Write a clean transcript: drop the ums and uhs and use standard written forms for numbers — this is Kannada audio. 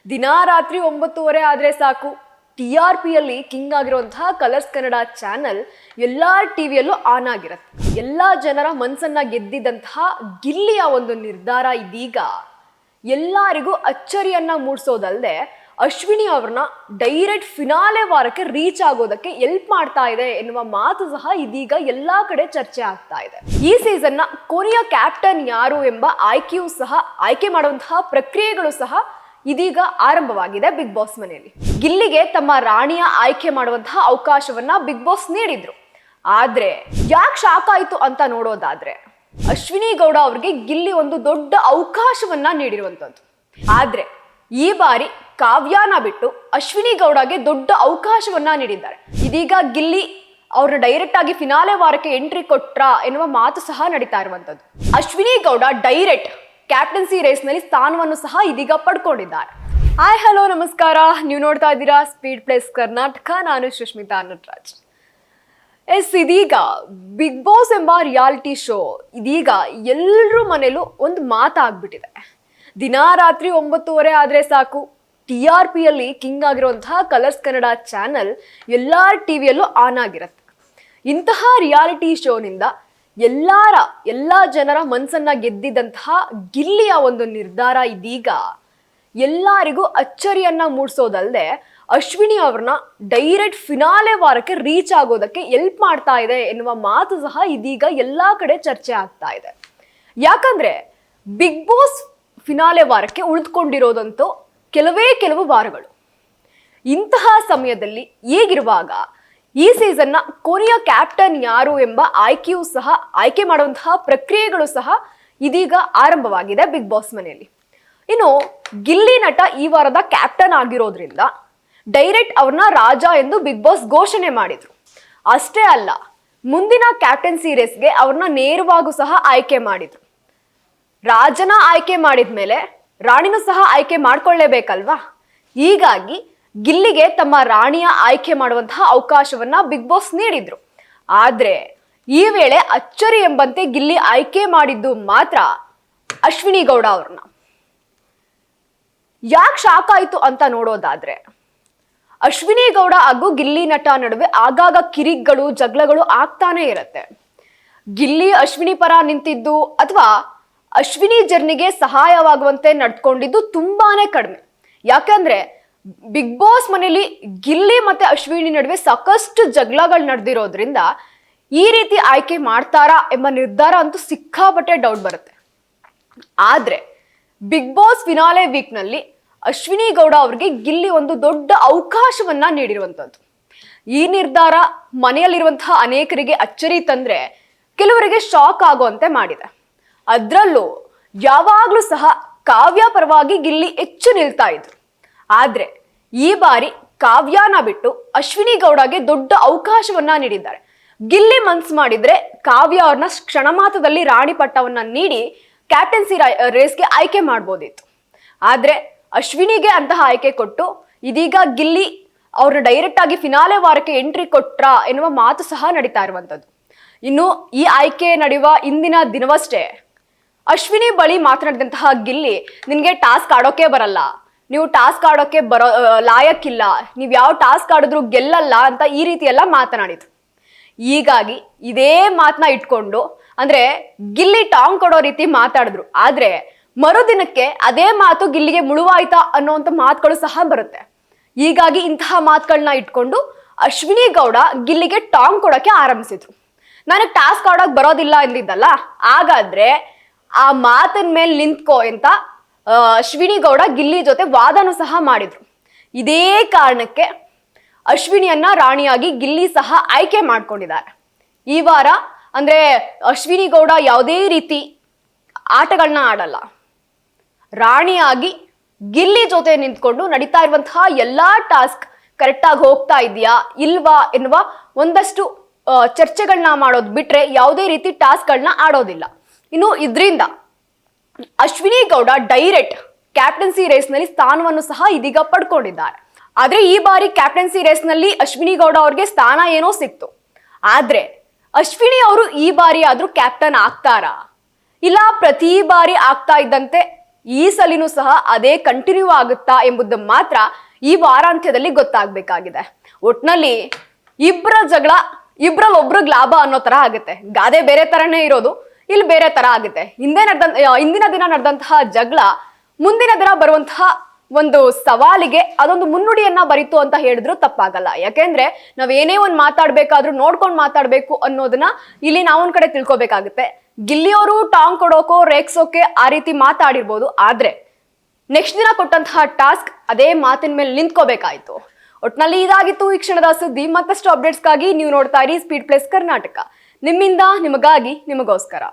ದಿನಾ ರಾತ್ರಿ 9:30 ಆದ್ರೆ ಸಾಕು, TRPಯಲ್ಲಿ ಕಿಂಗ್ ಆಗಿರುವಂತಹ ಕಲರ್ಸ್ ಕನ್ನಡ ಚಾನಲ್ ಎಲ್ಲಾರ ಟಿವಿಯಲ್ಲೂ ಆನ್ ಆಗಿರುತ್ತೆ. ಎಲ್ಲಾ ಜನರ ಮನಸ್ಸನ್ನ ಗೆದ್ದಿದ್ದಂತಹ ಗಿಲ್ಲಿಯ ಒಂದು ನಿರ್ಧಾರ ಇದೀಗ ಎಲ್ಲರಿಗೂ ಅಚ್ಚರಿಯನ್ನ ಮೂಡಿಸೋದಲ್ಲದೆ ಅಶ್ವಿನಿ ಅವ್ರನ್ನ ಡೈರೆಕ್ಟ್ ಫಿನಾಲೆ ವಾರಕ್ಕೆ ರೀಚ್ ಆಗೋದಕ್ಕೆ ಹೆಲ್ಪ್ ಮಾಡ್ತಾ ಇದೆ ಎನ್ನುವ ಮಾತು ಸಹ ಇದೀಗ ಎಲ್ಲಾ ಕಡೆ ಚರ್ಚೆ ಆಗ್ತಾ ಇದೆ. ಈ ಸೀಸನ್ ನ ಕೊನೆಯ ಕ್ಯಾಪ್ಟನ್ ಯಾರು ಎಂಬ ಆಯ್ಕೆಯೂ ಸಹ ಆಯ್ಕೆ ಮಾಡುವಂತಹ ಪ್ರಕ್ರಿಯೆಗಳು ಸಹ ಇದೀಗ ಆರಂಭವಾಗಿದೆ ಬಿಗ್ ಬಾಸ್ ಮನೆಯಲ್ಲಿ. ಗಿಲ್ಲಿಗೆ ತಮ್ಮ ರಾಣಿಯ ಆಯ್ಕೆ ಮಾಡುವಂತಹ ಅವಕಾಶವನ್ನ ಬಿಗ್ ಬಾಸ್ ನೀಡಿದ್ರು. ಆದ್ರೆ ಯಾಕೆ ಶಾಕ್ ಆಯ್ತು ಅಂತ ನೋಡೋದಾದ್ರೆ, ಅಶ್ವಿನಿ ಗೌಡ ಅವ್ರಿಗೆ ಗಿಲ್ಲಿ ಒಂದು ದೊಡ್ಡ ಅವಕಾಶವನ್ನ ನೀಡಿರುವಂತದ್ದು. ಆದ್ರೆ ಈ ಬಾರಿ ಕಾವ್ಯಾನ ಬಿಟ್ಟು ಅಶ್ವಿನಿ ಗೌಡಗೆ ದೊಡ್ಡ ಅವಕಾಶವನ್ನ ನೀಡಿದ್ದಾರೆ. ಇದೀಗ ಗಿಲ್ಲಿ ಅವ್ರನ್ನ ಡೈರೆಕ್ಟ್ ಆಗಿ ಫಿನಾಲೆ ವಾರಕ್ಕೆ ಎಂಟ್ರಿ ಕೊಟ್ರ ಎನ್ನುವ ಮಾತು ಸಹ ನಡೀತಾ ಇರುವಂತದ್ದು. Ashwini Gowda direct captaincy race ನಲ್ಲಿ ಸ್ಥಾನವನ್ನು ಸಹ ಇದೀಗ ಪಡ್ಕೊಂಡಿದ್ದಾರೆ. ಹಾಯ್ ಹಲೋ ನಮಸ್ಕಾರ, ನೀವು ನೋಡ್ತಾ ಇದ್ದೀರಾ ಸ್ಪೀಡ್ ಪ್ಲೇಸ್ ಕರ್ನಾಟಕ. ನಾನು ಸುಷ್ಮಿತಾ ನಟರಾಜ್. ಇದೀಗ ಬಿಗ್ ಬಾಸ್ ಎಂಬ ರಿಯಾಲಿಟಿ ಶೋ ಇದೀಗ ಎಲ್ಲರ ಮನೇಲೂ ಒಂದು ಮಾತಾಗ್ಬಿಟ್ಟಿದೆ. ದಿನಾ ರಾತ್ರಿ 9:30 ಆದ್ರೆ ಸಾಕು, TRPಯಲ್ಲಿ ಕಿಂಗ್ ಆಗಿರುವಂತಹ ಕಲರ್ಸ್ ಕನ್ನಡ ಚಾನಲ್ ಎಲ್ಲಾರ ಟಿವಿಯಲ್ಲೂ ಆನ್ ಆಗಿರುತ್ತೆ. ಇಂತಹ ರಿಯಾಲಿಟಿ ಶೋನಿಂದ ಎಲ್ಲಾ ಜನರ ಮನಸ್ಸನ್ನ ಗೆದ್ದಿದ್ದಂತಹ ಗಿಲ್ಲಿಯ ಒಂದು ನಿರ್ಧಾರ ಇದೀಗ ಎಲ್ಲರಿಗೂ ಅಚ್ಚರಿಯನ್ನ ಮೂಡಿಸೋದಲ್ಲದೆ ಅಶ್ವಿನಿ ಅವ್ರನ್ನ ಡೈರೆಕ್ಟ್ ಫಿನಾಲೆ ವಾರಕ್ಕೆ ರೀಚ್ ಆಗೋದಕ್ಕೆ ಹೆಲ್ಪ್ ಮಾಡ್ತಾ ಇದೆ ಎನ್ನುವ ಮಾತು ಸಹ ಇದೀಗ ಎಲ್ಲಾ ಕಡೆ ಚರ್ಚೆ ಆಗ್ತಾ ಇದೆ. ಯಾಕಂದ್ರೆ ಬಿಗ್ ಬಾಸ್ ಫಿನಾಲೆ ವಾರಕ್ಕೆ ಉಳಿದುಕೊಂಡಿರೋದಂತೂ ಕೆಲವು ವಾರಗಳು. ಇಂತಹ ಸಮಯದಲ್ಲಿ ಹೇಗಿರುವಾಗ ಈ ಸೀಸನ್ನ ಕೊನೆಯ ಕ್ಯಾಪ್ಟನ್ ಯಾರು ಎಂಬ ಆಯ್ಕೆಯೂ ಸಹ ಆಯ್ಕೆ ಮಾಡುವಂತಹ ಪ್ರಕ್ರಿಯೆಗಳು ಸಹ ಇದೀಗ ಆರಂಭವಾಗಿದೆ ಬಿಗ್ ಬಾಸ್ ಮನೆಯಲ್ಲಿ. ಇನ್ನು ಗಿಲ್ಲಿ ನಟ ಈ ವಾರದ ಕ್ಯಾಪ್ಟನ್ ಆಗಿರೋದ್ರಿಂದ ಡೈರೆಕ್ಟ್ ಅವ್ರನ್ನ ರಾಜ ಎಂದು ಬಿಗ್ ಬಾಸ್ ಘೋಷಣೆ ಮಾಡಿದ್ರು. ಅಷ್ಟೇ ಅಲ್ಲ, ಮುಂದಿನ ಕ್ಯಾಪ್ಟನ್ಸಿ ರೇಸ್ಗೆ ಅವ್ರನ್ನ ನೇರವಾಗೂ ಸಹ ಆಯ್ಕೆ ಮಾಡಿದ್ರು. ರಾಜನ ಆಯ್ಕೆ ಮಾಡಿದ್ಮೇಲೆ ರಾಣಿನೂ ಸಹ ಆಯ್ಕೆ ಮಾಡ್ಕೊಳ್ಳೇಬೇಕಲ್ವಾ? ಹೀಗಾಗಿ ಗಿಲ್ಲಿಗೆ ತಮ್ಮ ರಾಣಿಯ ಆಯ್ಕೆ ಮಾಡುವಂತಹ ಅವಕಾಶವನ್ನ ಬಿಗ್ ಬಾಸ್ ನೀಡಿದ್ರು. ಆದ್ರೆ ಈ ವೇಳೆ ಅಚ್ಚರಿ ಎಂಬಂತೆ ಗಿಲ್ಲಿ ಆಯ್ಕೆ ಮಾಡಿದ್ದು ಮಾತ್ರ ಅಶ್ವಿನಿ ಗೌಡ ಅವ್ರನ್ನ. ಯಾಕೆ ಶಾಕ್ ಆಯ್ತು ಅಂತ ನೋಡೋದಾದ್ರೆ, ಅಶ್ವಿನಿ ಗೌಡ ಹಾಗೂ ಗಿಲ್ಲಿ ನಟ ನಡುವೆ ಆಗಾಗ ಕಿರಿಕ್ಗಳು ಜಗಳಗಳು ಆಗ್ತಾನೆ ಇರತ್ತೆ. ಗಿಲ್ಲಿ ಅಶ್ವಿನಿ ಪರ ನಿಂತಿದ್ದು ಅಥವಾ ಅಶ್ವಿನಿ ಜರ್ನಿಗೆ ಸಹಾಯವಾಗುವಂತೆ ನಡ್ಕೊಂಡಿದ್ದು ತುಂಬಾನೇ ಕಡಿಮೆ. ಯಾಕಂದ್ರೆ ಬಿಗ್ ಬಾಸ್ ಮನೆಯಲ್ಲಿ ಗಿಲ್ಲಿ ಮತ್ತೆ ಅಶ್ವಿನಿ ನಡುವೆ ಸಾಕಷ್ಟು ಜಗಳಗಳು ನಡೆದಿರೋದ್ರಿಂದ ಈ ರೀತಿ ಆಯ್ಕೆ ಮಾಡ್ತಾರಾ ಎಂಬ ನಿರ್ಧಾರ ಅಂತೂ ಸಿಕ್ಕಾಪಟ್ಟೆ ಡೌಟ್ ಬರುತ್ತೆ. ಆದ್ರೆ ಬಿಗ್ ಬಾಸ್ ಫಿನಾಲೆ ವೀಕ್ ನಲ್ಲಿ ಅಶ್ವಿನಿ ಗೌಡ ಅವ್ರಿಗೆ ಗಿಲ್ಲಿ ಒಂದು ದೊಡ್ಡ ಅವಕಾಶವನ್ನ ನೀಡಿರುವಂತದ್ದು. ಈ ನಿರ್ಧಾರ ಮನೆಯಲ್ಲಿರುವಂತಹ ಅನೇಕರಿಗೆ ಅಚ್ಚರಿ ತಂದ್ರೆ ಕೆಲವರಿಗೆ ಶಾಕ್ ಆಗುವಂತೆ ಮಾಡಿದೆ. ಅದ್ರಲ್ಲೂ ಯಾವಾಗ್ಲೂ ಸಹ ಕಾವ್ಯ ಪರವಾಗಿ ಗಿಲ್ಲಿ ಹೆಚ್ಚು ನಿಲ್ತಾ ಇದ್ರು. ಆದ್ರೆ ಈ ಬಾರಿ ಕಾವ್ಯಾನ ಬಿಟ್ಟು ಅಶ್ವಿನಿ ಗೌಡಗೆ ದೊಡ್ಡ ಅವಕಾಶವನ್ನ ನೀಡಿದ್ದಾರೆ. ಗಿಲ್ಲಿ ಮನ್ಸು ಮಾಡಿದ್ರೆ ಕಾವ್ಯ ಅವ್ರನ್ನ ಕ್ಷಣ ಮಾತ್ರದಲ್ಲಿ ರಾಣಿ ಪಟ್ಟವನ್ನ ನೀಡಿ ಕ್ಯಾಪ್ಟನ್ಸಿ ರೇಸ್ಗೆ ಆಯ್ಕೆ ಮಾಡ್ಬೋದಿತ್ತು. ಆದ್ರೆ ಅಶ್ವಿನಿಗೆ ಅಂತಹ ಆಯ್ಕೆ ಕೊಟ್ಟು ಇದೀಗ ಗಿಲ್ಲಿ ಅವ್ರನ್ನ ಡೈರೆಕ್ಟ್ ಆಗಿ ಫಿನಾಲೆ ವಾರಕ್ಕೆ ಎಂಟ್ರಿ ಕೊಟ್ರ ಎನ್ನುವ ಮಾತು ಸಹ ನಡೀತಾ ಇರುವಂತದ್ದು. ಇನ್ನು ಈ ಆಯ್ಕೆ ನಡೆಯುವ ಇಂದಿನ ದಿನವಷ್ಟೇ ಅಶ್ವಿನಿ ಬಳಿ ಮಾತನಾಡಿದಂತಹ ಗಿಲ್ಲಿ, ನಿನ್ಗೆ ಟಾಸ್ಕ್ ಆಡೋಕೆ ಬರಲ್ಲ, ನೀವು ಟಾಸ್ಕ್ ಆಡೋಕೆ ಲಾಯಕ್ಕಿಲ್ಲ, ನೀವು ಯಾವ ಟಾಸ್ಕ್ ಆಡಿದ್ರು ಗೆಲ್ಲಲ್ಲ ಅಂತ ಈ ರೀತಿ ಎಲ್ಲ ಮಾತನಾಡಿದ್ರು. ಹೀಗಾಗಿ ಇದೇ ಮಾತನ್ನ ಇಟ್ಕೊಂಡು ಅಂದ್ರೆ ಗಿಲ್ಲಿ ಟಾಂಗ್ ಕೊಡೋ ರೀತಿ ಮಾತಾಡಿದ್ರು. ಆದ್ರೆ ಮರುದಿನಕ್ಕೆ ಅದೇ ಮಾತು ಗಿಲ್ಲಿಗೆ ಮುಳುವಾಯ್ತಾ ಅನ್ನೋಂಥ ಮಾತುಗಳು ಸಹ ಬರುತ್ತೆ. ಹೀಗಾಗಿ ಇಂತಹ ಮಾತುಗಳನ್ನ ಇಟ್ಕೊಂಡು ಅಶ್ವಿನಿ ಗೌಡ ಗಿಲ್ಲಿಗೆ ಟಾಂಗ್ ಕೊಡೋಕೆ ಆರಂಭಿಸಿದ್ರು. ನನಗೆ ಟಾಸ್ಕ್ ಆಡೋಕೆ ಬರೋದಿಲ್ಲ ಎಂದಿದ್ದಲ್ಲ, ಹಾಗಾದ್ರೆ ಆ ಮಾತಿನ ಮೇಲೆ ನಿಂತ್ಕೋ ಅಂತ ಅಶ್ವಿನಿ ಗೌಡ ಗಿಲ್ಲಿ ಜೊತೆ ವಾದನೂ ಸಹ ಮಾಡಿದ್ರು. ಇದೇ ಕಾರಣಕ್ಕೆ ಅಶ್ವಿನಿಯನ್ನ ರಾಣಿಯಾಗಿ ಗಿಲ್ಲಿ ಸಹ ಆಯ್ಕೆ ಮಾಡ್ಕೊಂಡಿದ್ದಾರೆ. ಈ ವಾರ ಅಂದ್ರೆ ಅಶ್ವಿನಿ ಗೌಡ ಯಾವುದೇ ರೀತಿ ಆಟಗಳನ್ನ ಆಡಲ್ಲ, ರಾಣಿಯಾಗಿ ಗಿಲ್ಲಿ ಜೊತೆ ನಿಂತ್ಕೊಂಡು ನಡೀತಾ ಇರುವಂತಹ ಎಲ್ಲಾ ಟಾಸ್ಕ್ ಕರೆಕ್ಟಾಗಿ ಹೋಗ್ತಾ ಇದೆಯಾ ಇಲ್ವಾ ಎನ್ನುವ ಒಂದಷ್ಟು ಚರ್ಚೆಗಳನ್ನ ಮಾಡೋದು ಬಿಟ್ರೆ ಯಾವುದೇ ರೀತಿ ಟಾಸ್ಕ್ಗಳನ್ನ ಆಡೋದಿಲ್ಲ. ಇನ್ನು ಇದರಿಂದ Ashwini Gowda direct captaincy race ನಲ್ಲಿ ಸ್ಥಾನವನ್ನು ಸಹ ಇದೀಗ ಪಡ್ಕೊಂಡಿದ್ದಾರೆ. ಆದ್ರೆ ಈ ಬಾರಿ ಕ್ಯಾಪ್ಟನ್ಸಿ ರೇಸ್ ನಲ್ಲಿ ಅಶ್ವಿನಿ ಗೌಡ ಅವ್ರಿಗೆ ಸ್ಥಾನ ಏನೋ ಸಿಕ್ತು. ಆದ್ರೆ ಅಶ್ವಿನಿ ಅವರು ಈ ಬಾರಿ ಆದ್ರೂ ಕ್ಯಾಪ್ಟನ್ ಆಗ್ತಾರಾ, ಇಲ್ಲ ಪ್ರತಿ ಬಾರಿ ಆಗ್ತಾ ಇದ್ದಂತೆ ಈ ಸಲಿನೂ ಸಹ ಅದೇ ಕಂಟಿನ್ಯೂ ಆಗುತ್ತಾ ಎಂಬುದು ಮಾತ್ರ ಈ ವಾರಾಂತ್ಯದಲ್ಲಿ ಗೊತ್ತಾಗ್ಬೇಕಾಗಿದೆ. ಒಟ್ನಲ್ಲಿ ಇಬ್ಬರ ಜಗಳ ಇಬ್ರಲ್ಲಿ ಒಬ್ರಿಗೆ ಲಾಭ ಅನ್ನೋ ತರ ಆಗುತ್ತೆ. ಗಾದೆ ಬೇರೆ ತರನೇ ಇರೋದು, ಇಲ್ಲಿ ಬೇರೆ ತರ ಆಗುತ್ತೆ. ಹಿಂದಿನ ದಿನ ನಡೆದಂತಹ ಜಗಳ ಮುಂದಿನ ದಿನ ಬರುವಂತಹ ಒಂದು ಸವಾಲಿಗೆ ಅದೊಂದು ಮುನ್ನುಡಿಯನ್ನ ಬರಿತು ಅಂತ ಹೇಳಿದ್ರು ತಪ್ಪಾಗಲ್ಲ. ಯಾಕೆಂದ್ರೆ ನಾವ್ ಏನೇ ಒಂದ್ ಮಾತಾಡ್ಬೇಕಾದ್ರೂ ನೋಡ್ಕೊಂಡು ಮಾತಾಡ್ಬೇಕು ಅನ್ನೋದನ್ನ ಇಲ್ಲಿ ನಾವೊಂದ್ ಕಡೆ ತಿಳ್ಕೊಬೇಕಾಗುತ್ತೆ. ಗಿಲ್ಲಿಯವರು ಟಾಂಗ್ ಕೊಡೋಕೋ ರೇಗ್ಸೋಕೆ ಆ ರೀತಿ ಮಾತಾಡಿರ್ಬೋದು, ಆದ್ರೆ ನೆಕ್ಸ್ಟ್ ದಿನ ಕೊಟ್ಟಂತಹ ಟಾಸ್ಕ್ ಅದೇ ಮಾತಿನ ಮೇಲೆ ನಿಂತ್ಕೋಬೇಕಾಯ್ತು. ಒಟ್ನಲ್ಲಿ ಇದಾಗಿತ್ತು ಈ ಕ್ಷಣದ ಸುದ್ದಿ. ಮತ್ತಷ್ಟು ಅಪ್ಡೇಟ್ಸ್ಗಾಗಿ ನೀವು ನೋಡ್ತಾ ಇರಿ ಸ್ಪೀಡ್ ಪ್ಲಸ್ ಕರ್ನಾಟಕ. ನಿಮ್ಮಿಂದ ನಿಮಗಾಗಿ ನಿಮಗೋಸ್ಕರ.